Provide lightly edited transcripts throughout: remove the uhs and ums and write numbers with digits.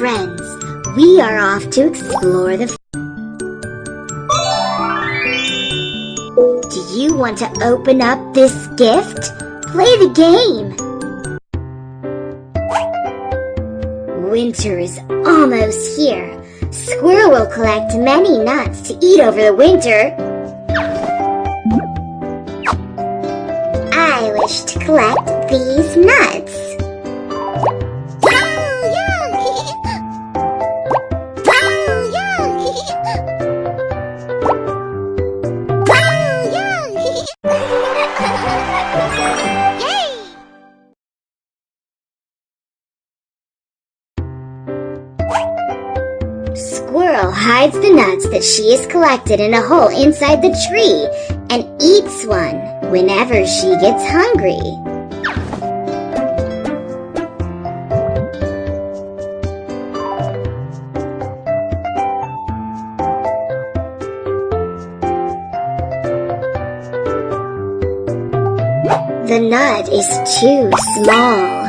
friends, we are off to explore the... Do you want to open up this gift? Play the game! Winter is almost here. Squirrel will collect many nuts to eat over the winter. I wish to collect these nuts. Squirrel hides the nuts that she has collected in a hole inside the tree and eats one whenever she gets hungry. The nut is too small.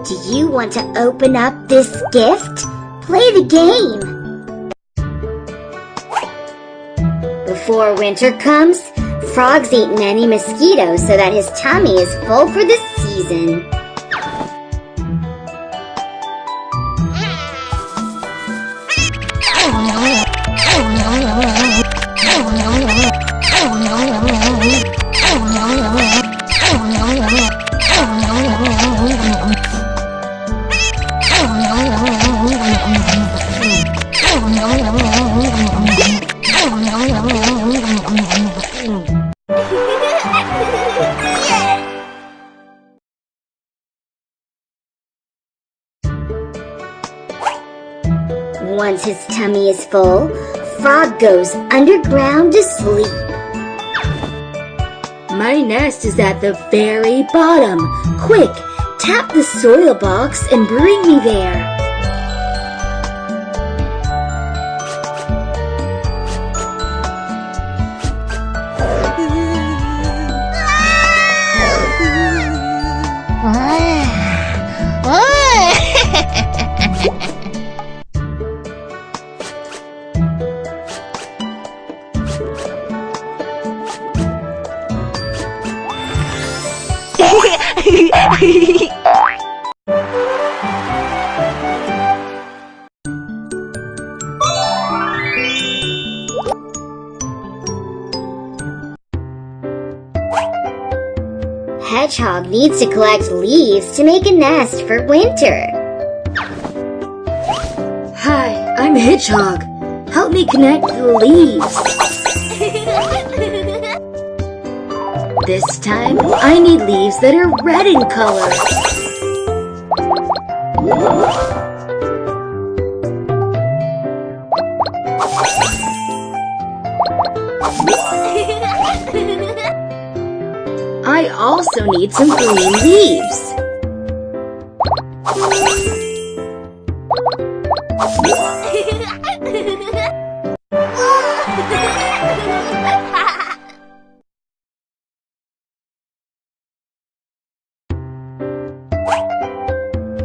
Do you want to open up this gift? Play the game! Before winter comes, frogs eat many mosquitoes so that his tummy is full for the season. Once his tummy is full, Frog goes underground to sleep. My nest is at the very bottom. Quick, tap the soil box and bring me there. Hedgehog needs to collect leaves to make a nest for winter. Hi, I'm Hedgehog. Help me connect the leaves. This time, I need leaves that are red in color. I also need some green leaves.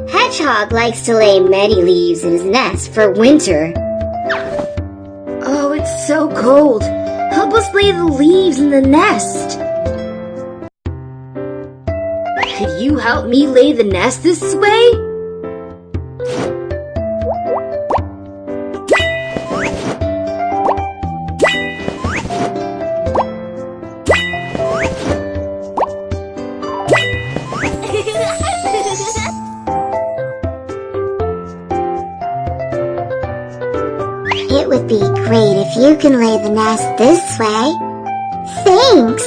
Hedgehog likes to lay many leaves in his nest for winter. Oh, it's so cold. Help us lay the leaves in the nest. Could you help me lay the nest this way? It would be great if you can lay the nest this way. Thanks!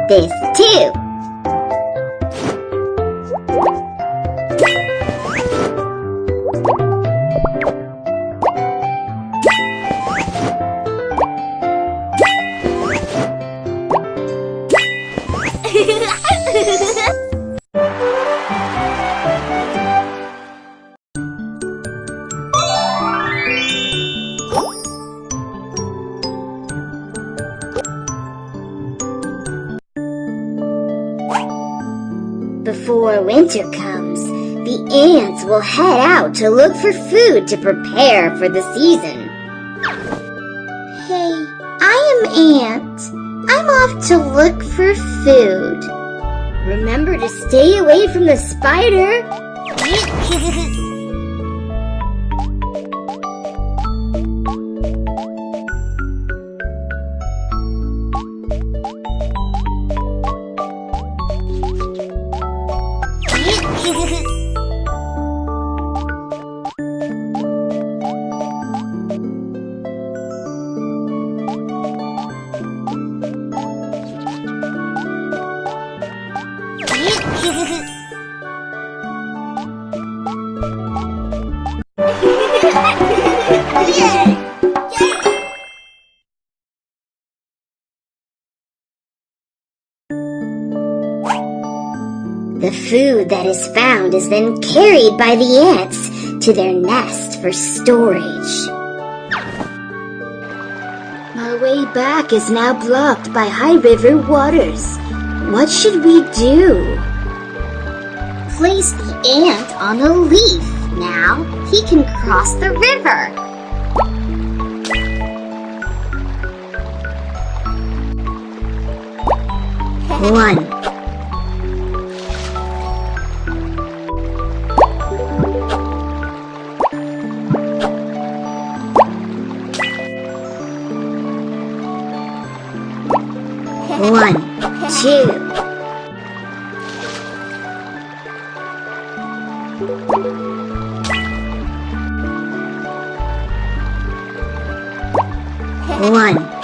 this too. Before winter comes, the ants will head out to look for food to prepare for the season. Hey, I am Ant. I'm off to look for food. Remember to stay away from the spider. The food that is found is then carried by the ants to their nest for storage. My way back is now blocked by high river waters. What should we do? Place the ant on a leaf. Now he can cross the river. One. One, two. One.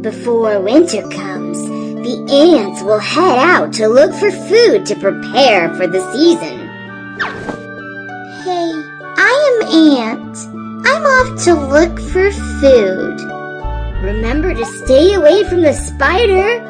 Before winter comes, the ants will head out to look for food to prepare for the season. Hey, I am Ant. I'm off to look for food. Remember to stay away from the spider.